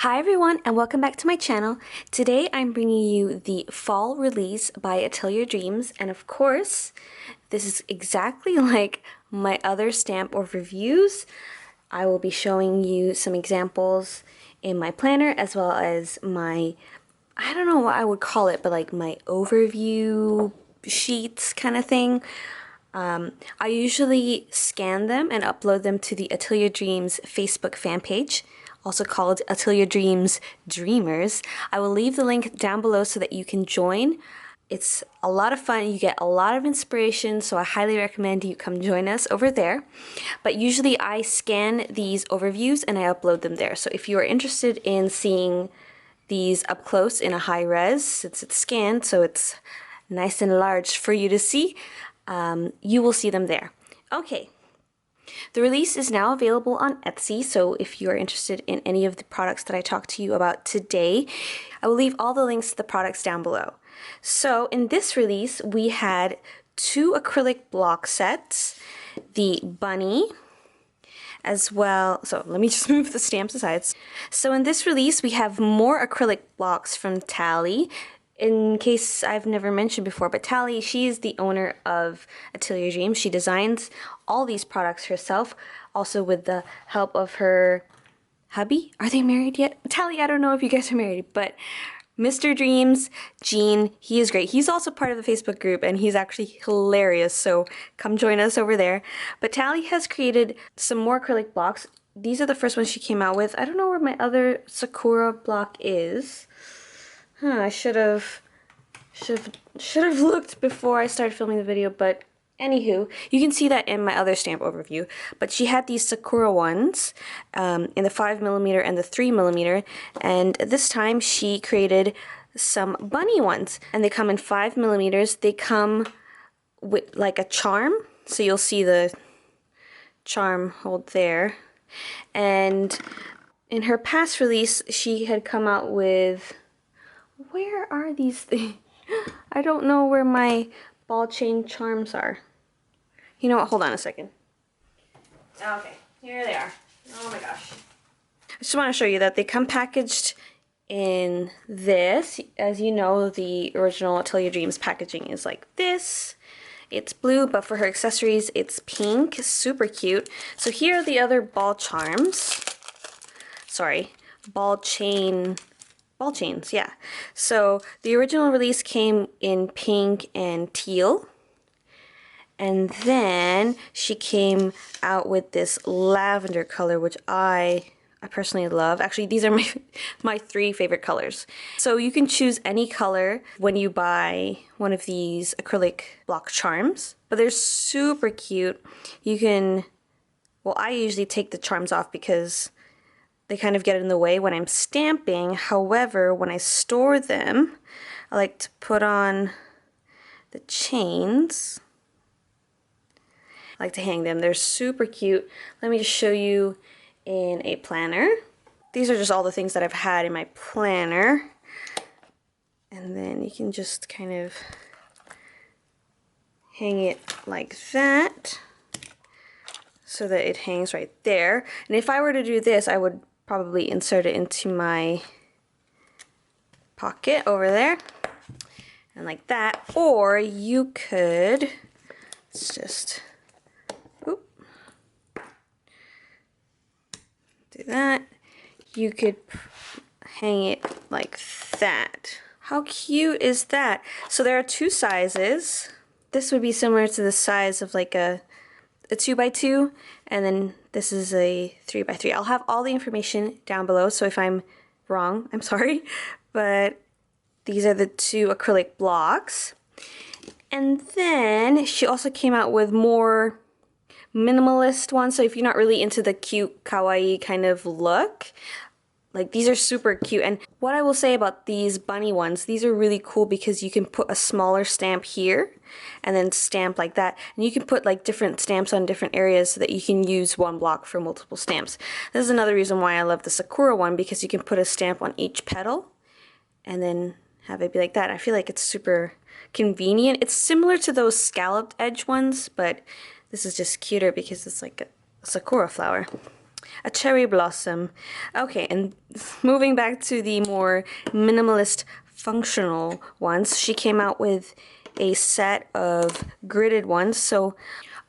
Hi everyone and welcome back to my channel. Today I'm bringing you the fall release by Atelier Dreams, and of course this is exactly like my other stamp overviews. I will be showing you some examples in my planner as well as my, I don't know what I would call it, but like my overview sheets kind of thing. I usually scan them and upload them to the Atelier Dreams Facebook fan page, also called Atelier Dreams Dreamers. I will leave the link down below so that you can join. It's a lot of fun. You get a lot of inspiration, so I highly recommend you come join us over there. But usually I scan these overviews and I upload them there. So if you are interested in seeing these up close in a high res, since it's scanned, so it's nice and large for you to see, you will see them there. Okay, the release is now available on Etsy, so if you are interested in any of the products that I talked to you about today, I will leave all the links to the products down below. So in this release, we had 2 acrylic block sets, the bunny, as well. So let me just move the stamps aside. So in this release, we have more acrylic blocks from Tally. In case I've never mentioned before, but Tally, she is the owner of Atelier Dreams. She designs all these products herself, also with the help of her hubby. Are they married yet? Tally, I don't know if you guys are married, but Mr. Dreams, Gene, he is great. He's also part of the Facebook group and he's actually hilarious, so come join us over there. But Tally has created some more acrylic blocks. These are the first ones she came out with. I don't know where my other Sakura block is. I should have looked before I started filming the video, but anywho, you can see that in my other stamp overview. But she had these Sakura ones in the 5mm and the 3mm, and this time she created some bunny ones, and they come in 5mm. They come with like a charm, so you'll see the charm hold there. And in her past release, she had come out with, where are these things? I don't know where my ball chain charms are. You know what? Hold on a second. Okay, here they are. Oh my gosh. I just want to show you that they come packaged in this. As you know, the original Atelier Dreams packaging is like this. It's blue, but for her accessories, it's pink. Super cute. So here are the other ball charms. Sorry, ball chains, yeah. So the original release came in pink and teal, and then she came out with this lavender color, which I personally love. Actually, these are my 3 favorite colors. So you can choose any color when you buy one of these acrylic block charms, but they're super cute. You can, well, I usually take the charms off because they kind of get in the way when I'm stamping. However, when I store them, I like to put on the chains. I like to hang them. They're super cute. Let me just show you in a planner. These are just all the things that I've had in my planner. And then you can just kind of hang it like that so that it hangs right there. And if I were to do this, I would probably insert it into my pocket over there and like that, or you could, let's just do that. You could hang it like that. How cute is that? So there are 2 sizes. This would be similar to the size of like a 2x2, and then this is a 3x3. I'll have all the information down below, so if I'm wrong, I'm sorry. But these are the 2 acrylic blocks. And then she also came out with more minimalist ones, so if you're not really into the cute kawaii kind of look, like these are super cute. And what I will say about these bunny ones, these are really cool because you can put a smaller stamp here and then stamp like that, and you can put like different stamps on different areas so that you can use one block for multiple stamps. This is another reason why I love the Sakura one, because you can put a stamp on each petal and then have it be like that. I feel like it's super convenient. It's similar to those scalloped edge ones, but this is just cuter because it's like a Sakura flower. a cherry blossom. Okay, and moving back to the more minimalist functional ones, she came out with a set of gridded ones. So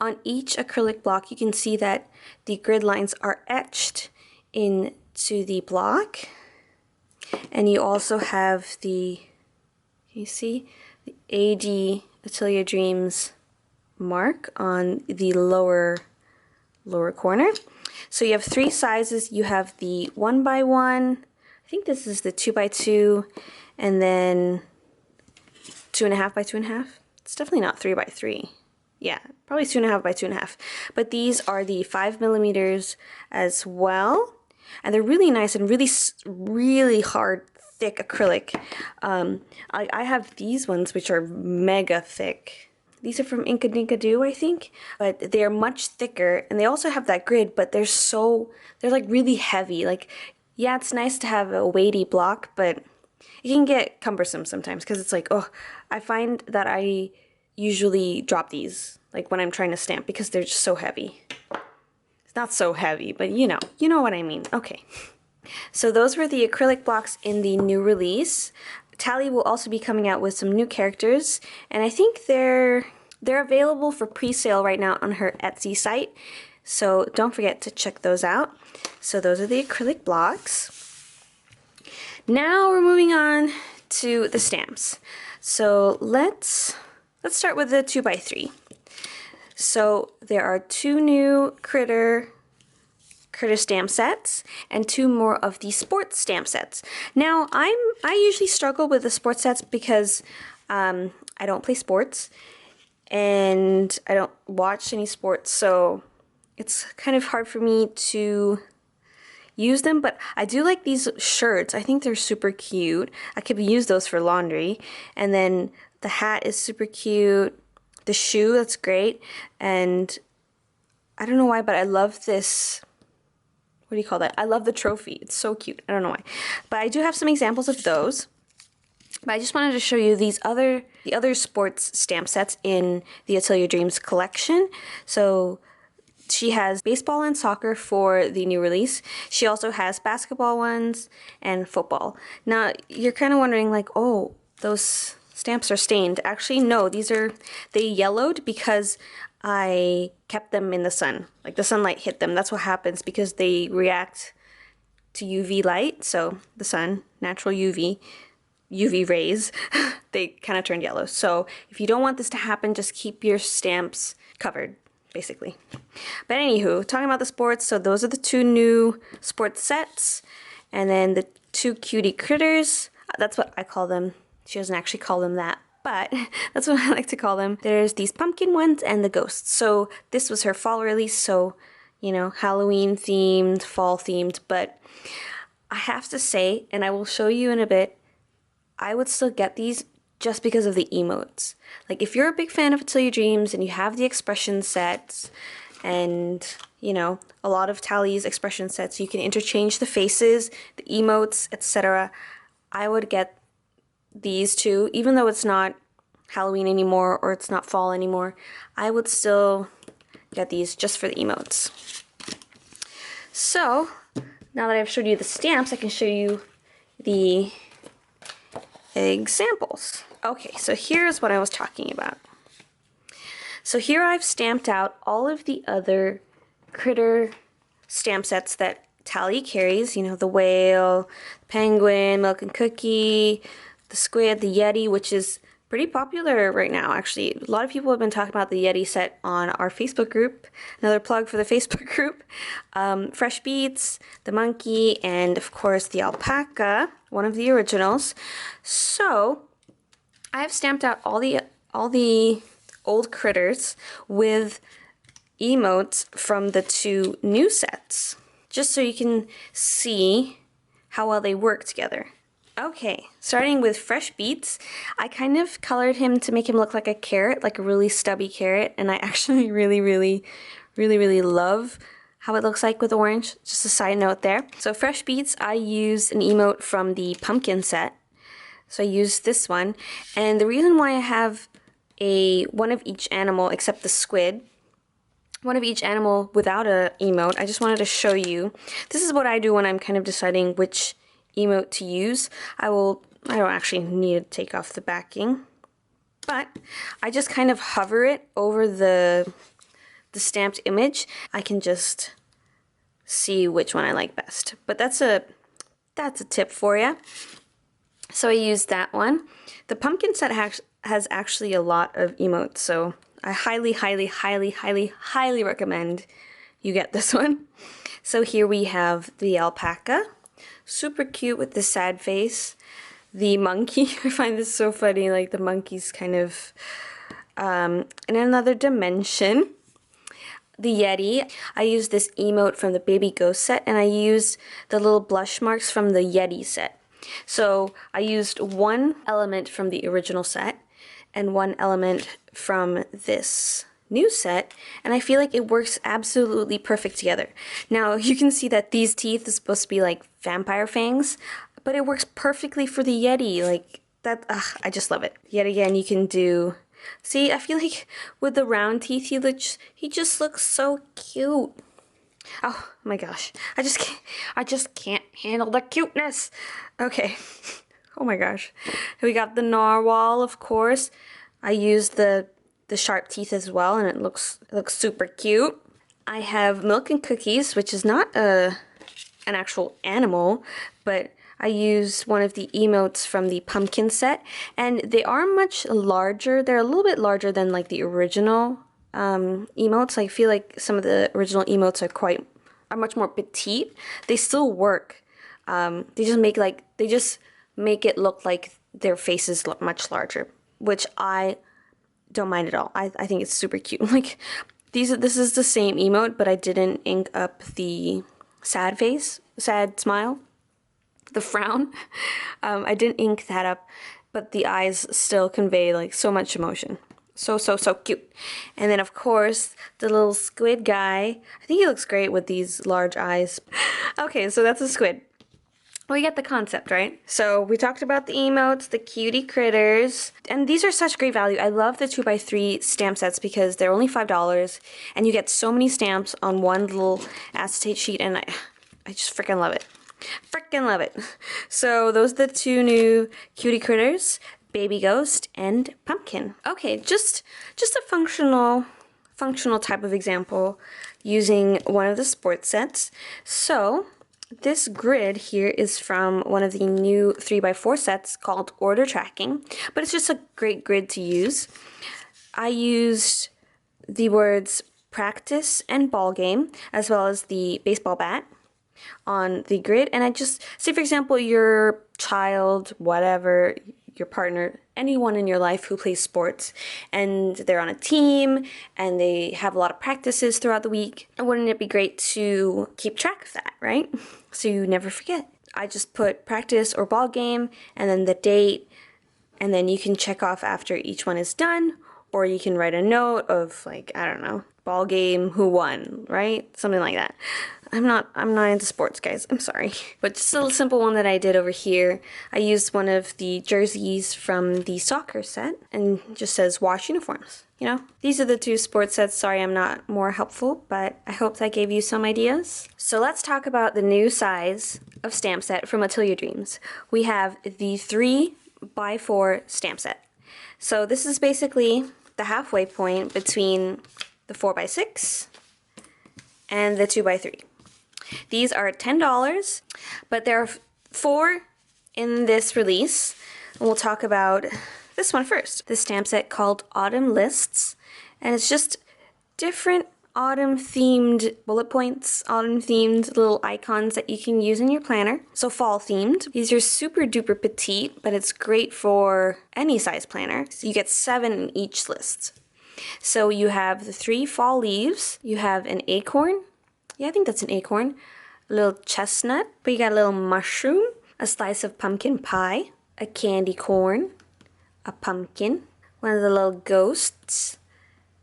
on each acrylic block, you can see that the grid lines are etched into the block. And you also have the, can you see, the AD Atelier Dreams mark on the lower corner. So you have 3 sizes. You have the 1x1, I think this is the 2x2, and then 2.5 by 2.5. It's definitely not 3x3. Yeah, probably 2.5 by 2.5. But these are the 5mm as well, and they're really nice and really hard, thick acrylic. I have these ones which are mega thick. These are from Inka Dinka Doo, I think, but they are much thicker, and they also have that grid, but they're like really heavy. Like, yeah, it's nice to have a weighty block, but it can get cumbersome sometimes because it's like, oh, I find that I usually drop these like when I'm trying to stamp because they're just so heavy. It's not so heavy, but you know what I mean. Okay. So those were the acrylic blocks in the new release. Tally will also be coming out with some new characters, and I think they're available for pre-sale right now on her Etsy site. So don't forget to check those out. So those are the acrylic blocks. Now we're moving on to the stamps. So let's start with the 2x3. So there are 2 new critter stamp sets and 2 more of the sports stamp sets. Now I usually struggle with the sports sets because I don't play sports and I don't watch any sports, so it's kind of hard for me to use them, but I do like these shirts. I think they're super cute. I could use those for laundry. And then the hat is super cute. The shoe, that's great. And I don't know why, but I love this, what do you call that? I love the trophy. It's so cute. I don't know why. But I do have some examples of those. But I just wanted to show you the other sports stamp sets in the Atelier Dreams collection. So she has baseball and soccer for the new release. She also has basketball ones and football. Now, you're kind of wondering like, oh, those stamps are stained. Actually, no, they yellowed because I kept them in the sun. Like the sunlight hit them. That's what happens because they react to UV light. So the sun, natural UV rays, they kind of turned yellow. So if you don't want this to happen, just keep your stamps covered, basically. But anywho, talking about the sports, so those are the 2 new sports sets. And then the 2 cutie critters, that's what I call them. She doesn't actually call them that, but that's what I like to call them. There's these pumpkin ones and the ghosts. So this was her fall release, so, Halloween themed, fall themed, but I have to say, and I will show you in a bit, I would still get these just because of the emotes. Like if you're a big fan of Atelier Dreams and you have the expression sets and, a lot of Tally's expression sets, you can interchange the faces, the emotes, etc. I would get these 2, even though it's not Halloween anymore or it's not fall anymore, I would still get these just for the emotes. So now that I've showed you the stamps, I can show you the examples. Okay, so here's what I was talking about. So here I've stamped out all of the other critter stamp sets that Tally carries, the whale, the penguin, milk and cookie, the squid, the yeti, which is pretty popular right now, actually. A lot of people have been talking about the yeti set on our Facebook group. Another plug for the Facebook group. Fresh Beats, the monkey, and of course the alpaca, one of the originals. So I have stamped out all the old critters with emotes from the 2 new sets, just so you can see how well they work together. Okay, starting with Fresh Beats, I kind of colored him to make him look like a carrot, like a really stubby carrot, and I actually really love how it looks like with orange. Just a side note there. So Fresh Beats, I used an emote from the pumpkin set. So I used this one, and the reason why I have one of each animal except the squid one of each animal without a emote. I just wanted to show you. This is what I do when I'm kind of deciding which emote to use. I don't actually need to take off the backing, but I just kind of hover it over the stamped image. I can just see which one I like best. But that's a tip for you. So I used that one. The pumpkin set has actually a lot of emotes, so I highly, highly, highly, highly, highly recommend you get this one. So here we have the alpaca, super cute with the sad face. The monkey, I find this so funny, like the monkey's kind of in another dimension. The Yeti, I used this emote from the Baby Ghost set, and I used the little blush marks from the Yeti set. So I used one element from the original set and one element from this new set, and I feel like it works absolutely perfect together. Now you can see that these teeth is supposed to be like vampire fangs, but it works perfectly for the Yeti. Like that, I just love it. Yet again, you can do. See, I feel like with the round teeth, he just looks so cute. Oh my gosh, I just can't handle the cuteness. Okay. Oh my gosh. We got the narwhal, of course. I used the sharp teeth as well, and it looks super cute. I have Milk and Cookies, which is not an actual animal, but I used one of the emotes from the pumpkin set, and they are much larger. They're a little bit larger than like the original emotes. I feel like some of the original emotes are much more petite. They still work. They just make it look like their faces look much larger, which I don't mind at all. I think it's super cute. Like this is the same emote, but I didn't ink up the sad face, sad smile, the frown. I didn't ink that up, but the eyes still convey like so much emotion. So cute. And then of course the little squid guy. I think he looks great with these large eyes. Okay, so that's a squid. We get the concept, right? So we talked about the emotes, the cutie critters, and these are such great value. I love the 2x3 stamp sets because they're only $5, and you get so many stamps on one little acetate sheet, and I just freaking love it. Freaking love it. So those are the two new cutie critters, Baby Ghost and Pumpkin. Okay, just a functional type of example using one of the sports sets. So this grid here is from one of the new 3x4 sets called Order Tracking, but it's just a great grid to use. I used the words practice and ball game, as well as the baseball bat on the grid. And I just, say for example, your child, whatever, your partner, anyone in your life who plays sports, and they're on a team and they have a lot of practices throughout the week. And wouldn't it be great to keep track of that, right? So you never forget. I just put practice or ball game and then the date, and then you can check off after each one is done, or you can write a note of like, I don't know, ball game, who won, right? Something like that. I'm not into sports, guys. I'm sorry. But just a little simple one that I did over here. I used one of the jerseys from the soccer set and just says wash uniforms, you know? These are the two sports sets. Sorry I'm not more helpful, but I hope that gave you some ideas. So let's talk about the new size of stamp set from Atelier Dreams. We have the 3x4 stamp set. So this is basically the halfway point between the 4x6 and the 2x3. These are $10, but there are 4 in this release, and we'll talk about this one first. This stamp set called Autumn Lists, and it's just different autumn-themed bullet points, autumn-themed little icons that you can use in your planner. So fall-themed. These are super duper petite, but it's great for any size planner. So you get 7 in each list. So you have the 3 fall leaves, you have an acorn. Yeah, I think that's an acorn. A little chestnut, but you got a little mushroom, a slice of pumpkin pie, a candy corn, a pumpkin, one of the little ghosts,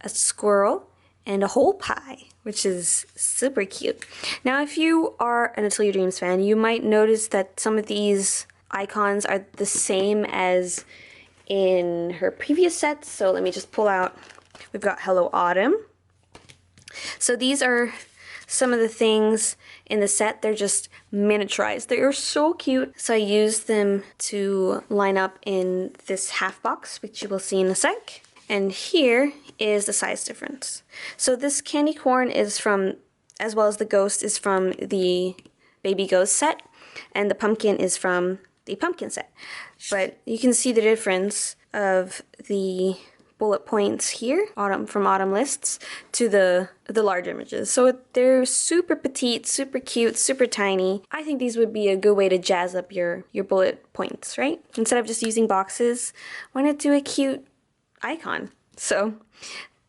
a squirrel, and a whole pie, which is super cute. Now, if you are an Atelier Dreams fan, you might notice that some of these icons are the same as in her previous sets. So let me just pull out. We've got Hello Autumn. So these are some of the things in the set. They're just miniaturized. They are so cute. So I used them to line up in this half box, which you will see in a sec. And here is the size difference. So this candy corn is from, as well as the ghost, is from the baby ghost set, and the pumpkin is from the pumpkin set. But you can see the difference of the bullet points here, from autumn lists, to the large images. So they're super petite, super cute, super tiny. I think these would be a good way to jazz up your bullet points, right? Instead of just using boxes, why not do a cute icon? So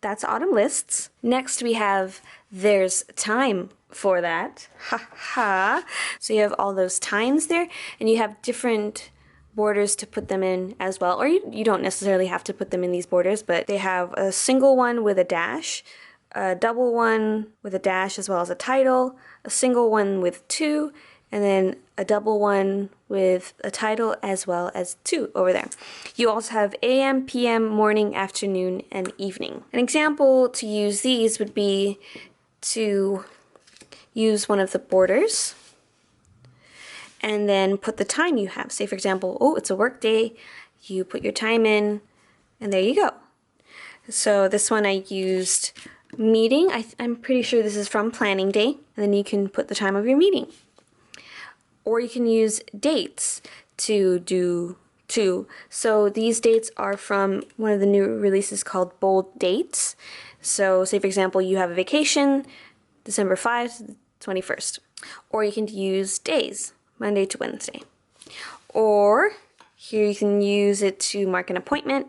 that's autumn lists. Next we have there's time for that. Ha ha. So you have all those times there, and you have different borders to put them in as well, or you don't necessarily have to put them in these borders, but they have a single one with a dash, a double one with a dash as well as a title, a single one with two, and then a double one with a title as well as two over there. You also have AM, PM, morning, afternoon, and evening. An example to use these would be to use one of the borders and then put the time you have. Say for example, oh, it's a work day, you put your time in, and there you go. So this one I used meeting. I'm pretty sure this is from planning day, and then you can put the time of your meeting. Or you can use dates to do too. So these dates are from one of the new releases called bold dates. So say for example, you have a vacation, December 5th to the 21st. Or you can use days, Monday to Wednesday. Or here you can use it to mark an appointment.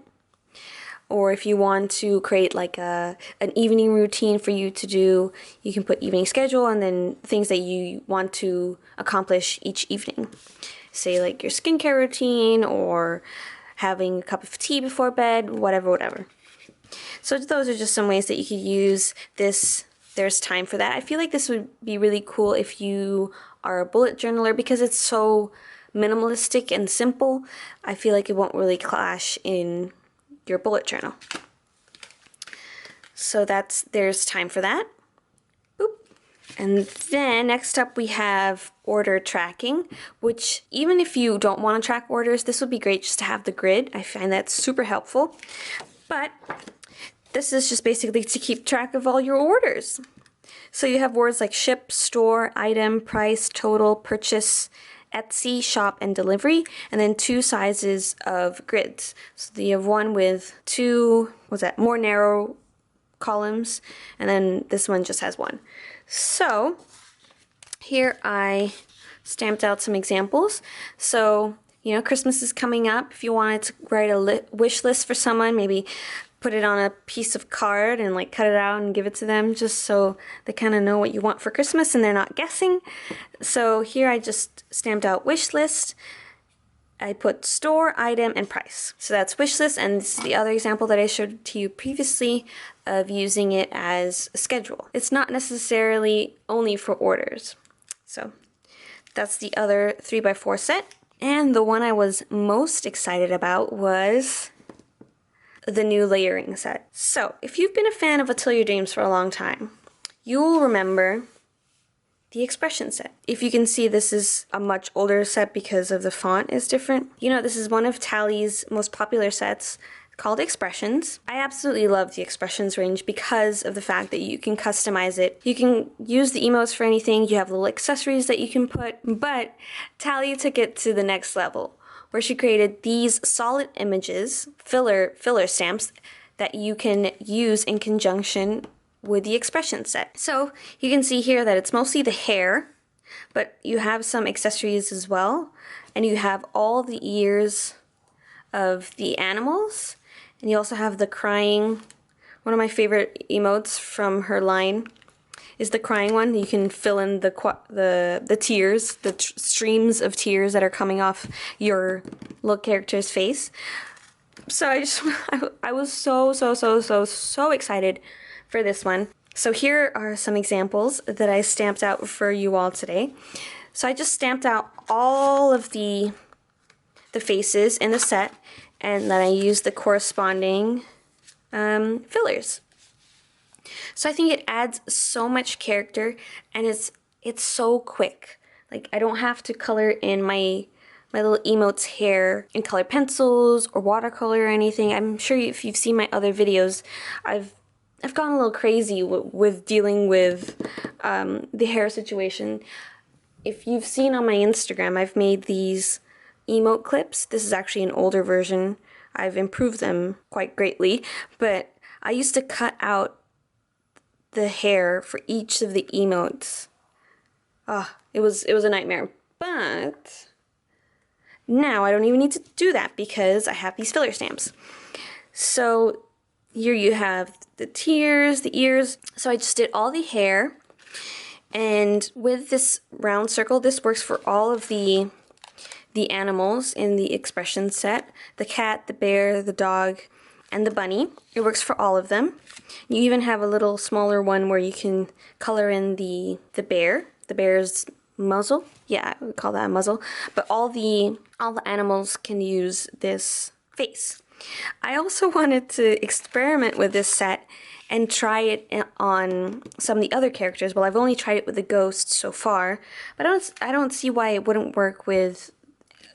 Or if you want to create like an evening routine for you to do, you can put evening schedule and then things that you want to accomplish each evening. Say like your skincare routine or having a cup of tea before bed, whatever. So those are just some ways that you could use this. There's time for that. I feel like this would be really cool if you are a bullet journaler because it's so minimalistic and simple. I feel like it won't really clash in your bullet journal. So there's time for that. Boop. And then next up we have order tracking, which even if you don't want to track orders, this would be great just to have the grid. I find that super helpful. But this is just basically to keep track of all your orders. So you have words like ship, store, item, price, total, purchase, Etsy, shop, and delivery, and then two sizes of grids. So you have one with two, more narrow columns, and then this one just has one. So here I stamped out some examples. So, you know, Christmas is coming up. If you wanted to write a wish list for someone, maybe put it on a piece of card and like cut it out and give it to them just so they kind of know what you want for Christmas and they're not guessing. So here I just stamped out wish list. I put store, item, and price. So that's wish list, and this is the other example that I showed to you previously of using it as a schedule. It's not necessarily only for orders. So that's the other 3x4 set. And the one I was most excited about was the new layering set. So if you've been a fan of Atelier Dreams for a long time, you will remember the expression set. If you can see, this is a much older set because of the font is different. You know, this is one of Tally's most popular sets called Expressions. I absolutely love the Expressions range because of the fact that you can customize it. You can use the emotes for anything, you have little accessories that you can put, but Tally took it to the next level, where she created these solid images, filler stamps, that you can use in conjunction with the expression set. So you can see here that it's mostly the hair, but you have some accessories as well, and you have all the ears of the animals, and you also have the crying. One of my favorite emotes from her line is the crying one. You can fill in the tears, the streams of tears that are coming off your little character's face. So I was so excited for this one. So here are some examples that I stamped out for you all today. So I just stamped out all of the faces in the set, and then I used the corresponding fillers. So I think it adds so much character, and it's so quick. Like, I don't have to color in my little emote's hair in colored pencils or watercolor or anything. I'm sure if you've seen my other videos, I've gone a little crazy with dealing with the hair situation. If you've seen on my Instagram, I've made these emote clips. This is actually an older version. I've improved them quite greatly, but I used to cut out the hair for each of the emotes. It was a nightmare. But now I don't even need to do that because I have these filler stamps. So here you have the tears, the ears. So I just did all the hair, and with this round circle, this works for all of the animals in the expression set. The cat, the bear, the dog, and the bunny. It works for all of them. You even have a little smaller one where you can color in the bear, the bear's muzzle. Yeah, I would call that a muzzle. But all the animals can use this face. I also wanted to experiment with this set and try it on some of the other characters. Well, I've only tried it with the ghost so far, but I don't see why it wouldn't work with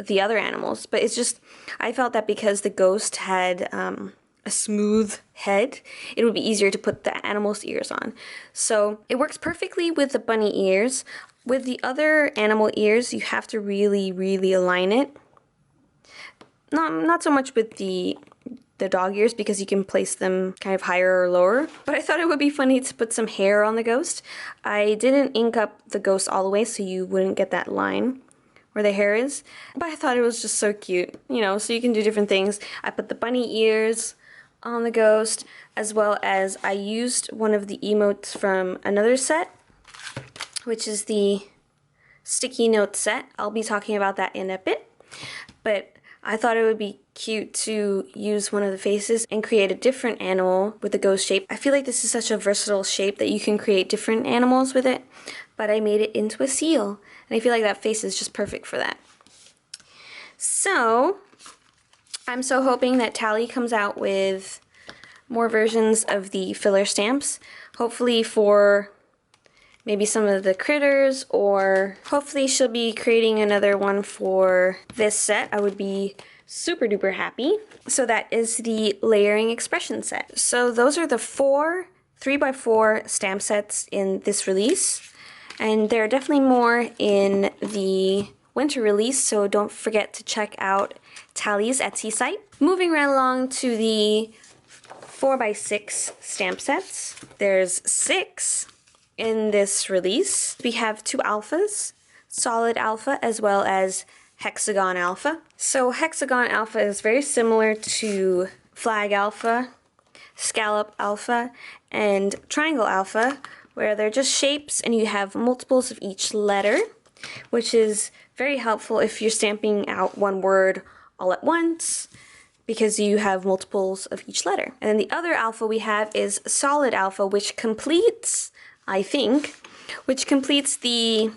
the other animals. But it's just, I felt that because the ghost had a smooth head, it would be easier to put the animal's ears on. So it works perfectly with the bunny ears. With the other animal ears, you have to really, really align it. Not so much with the dog ears, because you can place them kind of higher or lower. But I thought it would be funny to put some hair on the ghost. I didn't ink up the ghost all the way so you wouldn't get that line where the hair is. But I thought it was just so cute, you know, so you can do different things. I put the bunny ears on the ghost, as well as I used one of the emotes from another set, which is the sticky note set. I'll be talking about that in a bit. But I thought it would be cute to use one of the faces and create a different animal with the ghost shape. I feel like this is such a versatile shape that you can create different animals with it, but I made it into a seal, and I feel like that face is just perfect for that. So I'm so hoping that Tally comes out with more versions of the filler stamps, hopefully for maybe some of the critters, or hopefully she'll be creating another one for this set. I would be super duper happy. So that is the layering expression set. So those are the 4 3x4 stamp sets in this release, and there are definitely more in the winter release, so don't forget to check out Tally's Etsy site. Moving right along to the 4x6 stamp sets. There's 6 in this release. We have 2 alphas, solid alpha as well as hexagon alpha. So hexagon alpha is very similar to flag alpha, scallop alpha, and triangle alpha, where they're just shapes and you have multiples of each letter, which is very helpful if you're stamping out one word all at once, because you have multiples of each letter. And then the other alpha we have is solid alpha, which completes, I think, the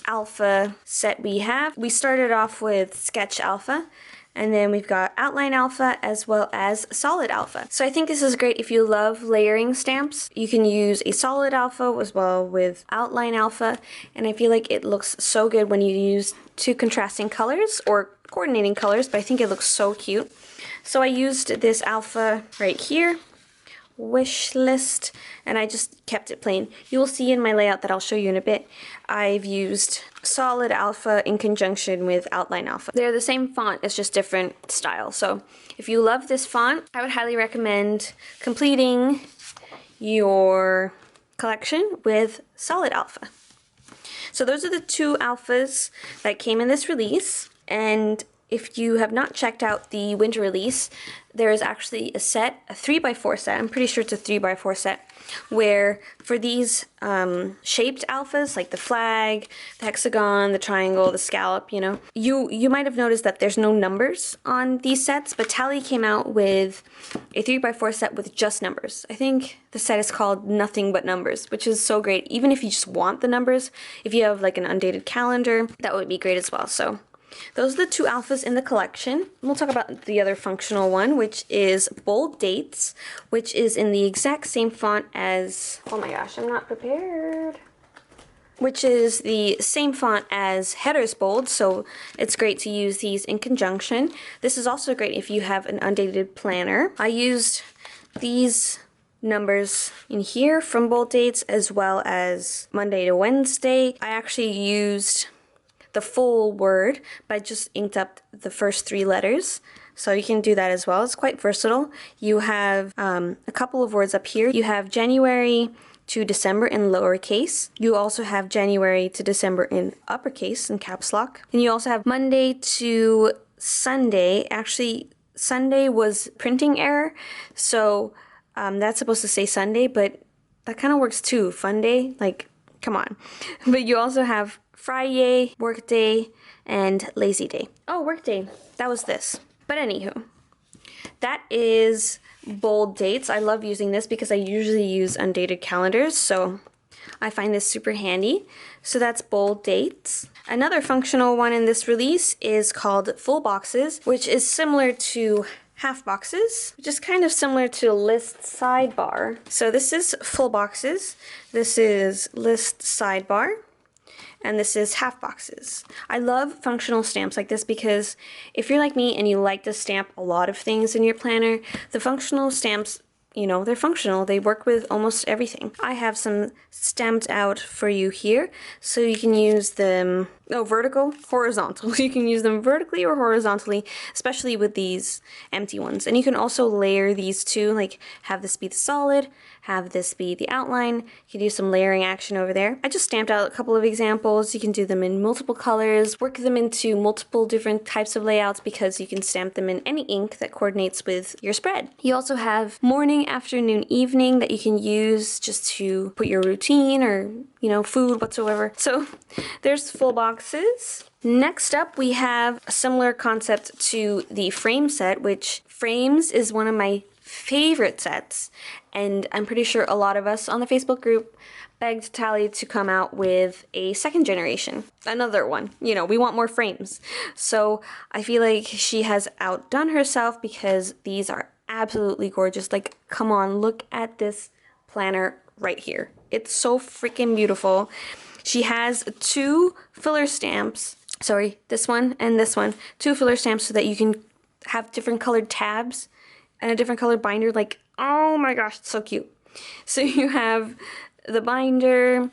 alpha set we have. We started off with sketch alpha, and then we've got outline alpha as well as solid alpha. So I think this is great if you love layering stamps. You can use a solid alpha as well with outline alpha, and I feel like it looks so good when you use 2 contrasting colors or coordinating colors, but I think it looks so cute. So I used this alpha right here, wish list, and I just kept it plain. You will see in my layout that I'll show you in a bit, I've used solid alpha in conjunction with outline alpha. They're the same font, it's just different style. So if you love this font, I would highly recommend completing your collection with solid alpha. So those are the 2 alphas that came in this release, and if you have not checked out the winter release, there is actually a set, a 3x4 set, I'm pretty sure it's a 3x4 set, where for these shaped alphas, like the flag, the hexagon, the triangle, the scallop, you know, you might have noticed that there's no numbers on these sets, but Tally came out with a 3x4 set with just numbers. I think the set is called Nothing But Numbers, which is so great. Even if you just want the numbers, if you have like an undated calendar, that would be great as well. So those are the two alphas in the collection. We'll talk about the other functional one, which is Bold Dates, which is in the exact same font as, oh my gosh, I'm not prepared. Which is the same font as Headers Bold, so it's great to use these in conjunction. This is also great if you have an undated planner. I used these numbers in here from Bold Dates as well as Monday to Wednesday. I actually used the full word, but I just inked up the first 3 letters. So you can do that as well. It's quite versatile. You have a couple of words up here. You have January to December in lowercase. You also have January to December in uppercase in caps lock. And you also have Monday to Sunday. Actually, Sunday was printing error, so that's supposed to say Sunday, but that kind of works too. Fun day, like, come on. But you also have Friday, work day, and lazy day. Oh, work day. That was this. But anywho, that is Bold Dates. I love using this because I usually use undated calendars, so I find this super handy. So that's Bold Dates. Another functional one in this release is called Full Boxes, which is similar to half boxes, which is kind of similar to list sidebar. So this is full boxes, this is list sidebar, and this is half boxes. I love functional stamps like this because if you're like me and you like to stamp a lot of things in your planner, the functional stamps, you know, they're functional. They work with almost everything. I have some stamped out for you here, so you can use them, vertical, horizontal. You can use them vertically or horizontally, especially with these empty ones. And you can also layer these too, like have this be the solid, have this be the outline. You can do some layering action over there. I just stamped out a couple of examples. You can do them in multiple colors, work them into multiple different types of layouts because you can stamp them in any ink that coordinates with your spread. You also have morning, afternoon, evening that you can use just to put your routine or, you know, food whatsoever. So there's full boxes. Next up, we have a similar concept to the frame set, which frames is one of my favorite sets, and I'm pretty sure a lot of us on the Facebook group begged Tally to come out with a second generation, another one. You know, we want more frames. So I feel like she has outdone herself because these are absolutely gorgeous. Like, come on, look at this planner right here. It's so freaking beautiful. She has 2 filler stamps, sorry, this one and this one, 2 filler stamps so that you can have different colored tabs and a different colored binder. Like, oh my gosh, it's so cute. So you have the binder,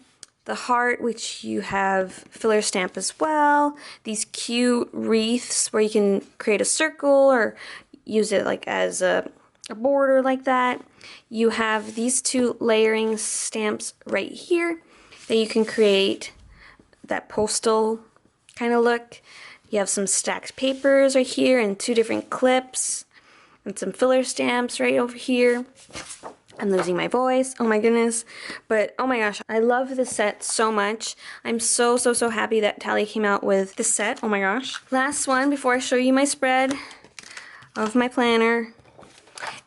the heart, which you have filler stamp as well, these cute wreaths where you can create a circle or use it like as a border like that. You have these 2 layering stamps right here that you can create that postal kind of look. You have some stacked papers right here and 2 different clips and some filler stamps right over here. I'm losing my voice, oh my goodness. But oh my gosh, I love this set so much. I'm so happy that Tally came out with this set, oh my gosh. Last one before I show you my spread of my planner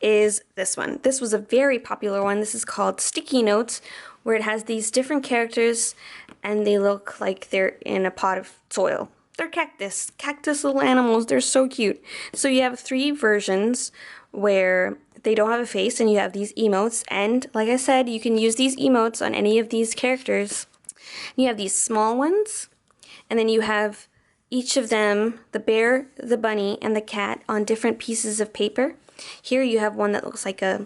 is this one. This was a very popular one. This is called Sticky Notes, where it has these different characters and they look like they're in a pot of soil. They're cactus little animals. They're so cute. So you have 3 versions where they don't have a face and you have these emotes, and like I said, you can use these emotes on any of these characters. You have these small ones, and then you have each of them, the bear, the bunny, and the cat, on different pieces of paper. Here you have one that looks like a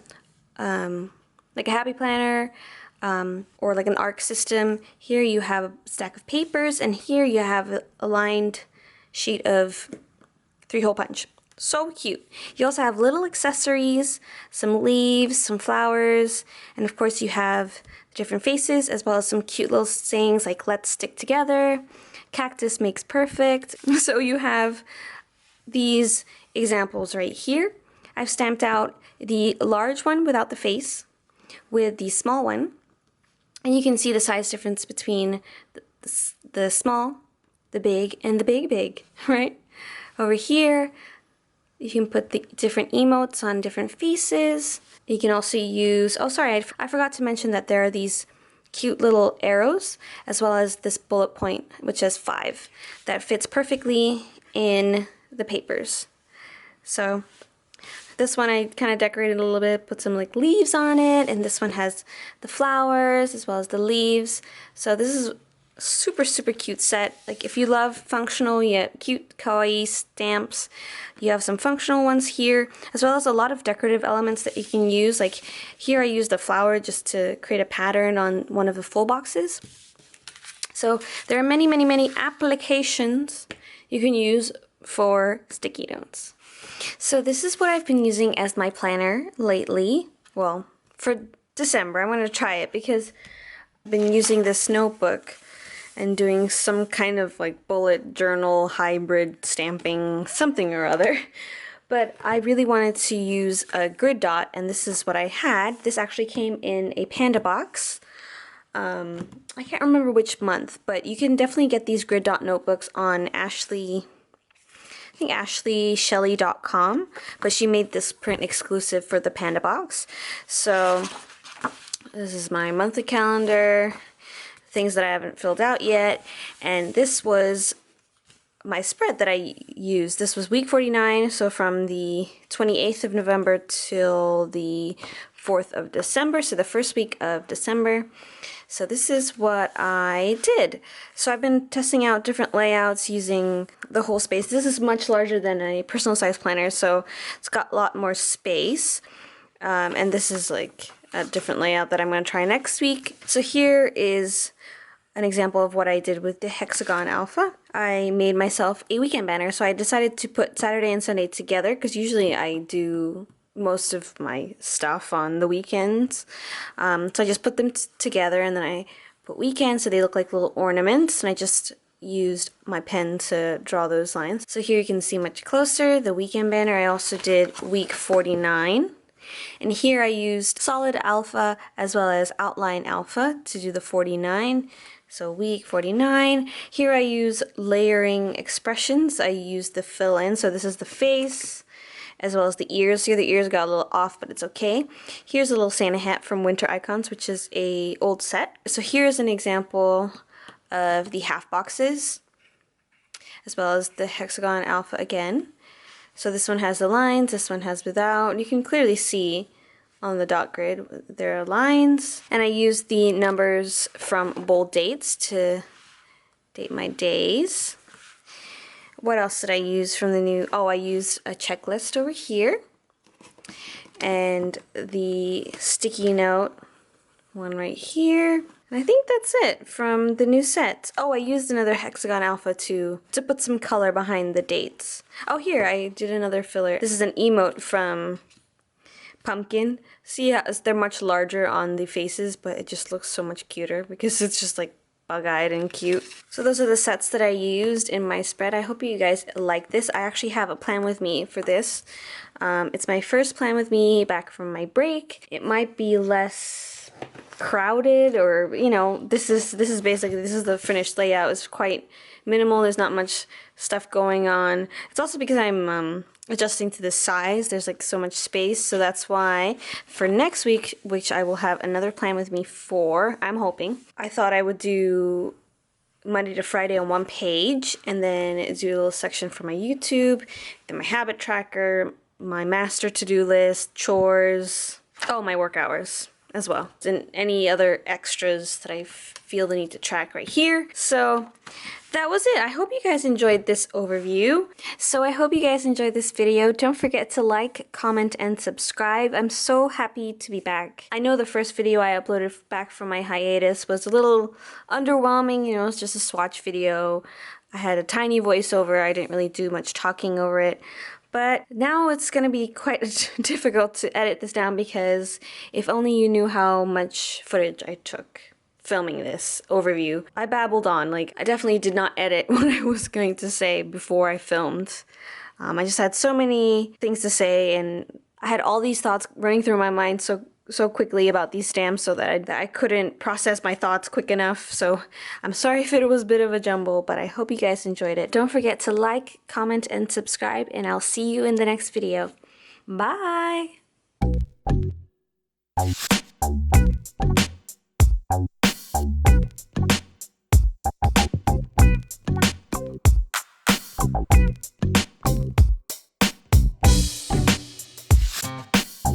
happy planner, or like an arc system. Here you have a stack of papers, and here you have a lined sheet of 3-hole punch. So cute. You also have little accessories, some leaves, some flowers, and of course you have different faces as well as some cute little sayings like "let's stick together," "cactus makes perfect." So you have these examples right here. I've stamped out the large one without the face with the small one, and you can see the size difference between the small, the big, and the big, right? Over here, you can put the different emotes on different faces. You can also use, oh sorry, I forgot to mention that there are these cute little arrows, as well as this bullet point, which has 5, that fits perfectly in the papers. So this one I kind of decorated a little bit, put some like leaves on it, and this one has the flowers as well as the leaves. So this is a super, super cute set. Like if you love functional yet cute kawaii stamps, you have some functional ones here, as well as a lot of decorative elements that you can use. Like here I used the flower just to create a pattern on one of the full boxes. So there are many, many, many applications you can use for sticky notes. So this is what I've been using as my planner lately. Well, for December, I'm going to try it because I've been using this notebook and doing some kind of like bullet journal hybrid stamping something or other. But I really wanted to use a grid dot, and this is what I had. This actually came in a panda box. I can't remember which month, but you can definitely get these grid dot notebooks on AshleyShelley.com, but she made this print exclusive for the panda box. So this is my monthly calendar, things that I haven't filled out yet, and this was my spread that I used. This was week 49, so from the 28th of November till the 4th of December, so the first week of December. So this is what I did. So I've been testing out different layouts using the whole space. This is much larger than a personal size planner, so it's got a lot more space. And this is like a different layout that I'm going to try next week. So here is an example of what I did with the HEXAGON Alpha. I made myself a weekend banner, so I decided to put Saturday and Sunday together because usually I do most of my stuff on the weekends. So I just put them together, and then I put weekends so they look like little ornaments, and I just used my pen to draw those lines. So here you can see much closer the weekend banner. I also did week 49. And here I used solid alpha as well as outline alpha to do the 49. So week 49. Here I use layering expressions. I use the fill in. So this is the face as well as the ears. Here the ears got a little off, but it's okay. Here's a little Santa hat from Winter Icons, which is a old set. So here's an example of the half boxes as well as the HEXAGON Alpha again. So this one has the lines, this one has without. You can clearly see on the dot grid there are lines. And I used the numbers from bold dates to date my days. What else did I use from the new? Oh, I used a checklist over here. And the sticky note one right here. And I think that's it from the new set. Oh, I used another HEXAGON Alpha to put some color behind the dates. Oh, here, I did another filler. This is an emote from Pumpkin. See how they're much larger on the faces, but it just looks so much cuter because it's just like bug-eyed and cute. So those are the sets that I used in my spread. I hope you guys like this. I actually have a plan with me for this. It's my first plan with me back from my break. It might be less crowded, or you know, this is the finished layout. It's quite minimal. There's not much stuff going on. It's also because I'm adjusting to the size. There's like so much space, so that's why for next week, which I will have another plan with me for, I'm hoping, I thought I would do Monday to Friday on one page, and then do a little section for my YouTube, then my habit tracker, my master to-do list, chores, oh, my work hours as well, and any other extras that I feel the need to track right here. So that was it. I hope you guys enjoyed this overview. So I hope you guys enjoyed this video. Don't forget to like, comment, and subscribe. I'm so happy to be back. I know the first video I uploaded back from my hiatus was a little underwhelming. You know, it's just a swatch video. I had a tiny voiceover. I didn't really do much talking over it. But now it's going to be quite difficult to edit this down because if only you knew how much footage I took filming this overview. I babbled on, like I definitely did not edit what I was going to say before I filmed. I just had so many things to say, and I had all these thoughts running through my mind so quickly about these stamps, so that I couldn't process my thoughts quick enough. So I'm sorry if it was a bit of a jumble, but I hope you guys enjoyed it. Don't forget to like, comment, and subscribe, and I'll see you in the next video. Bye!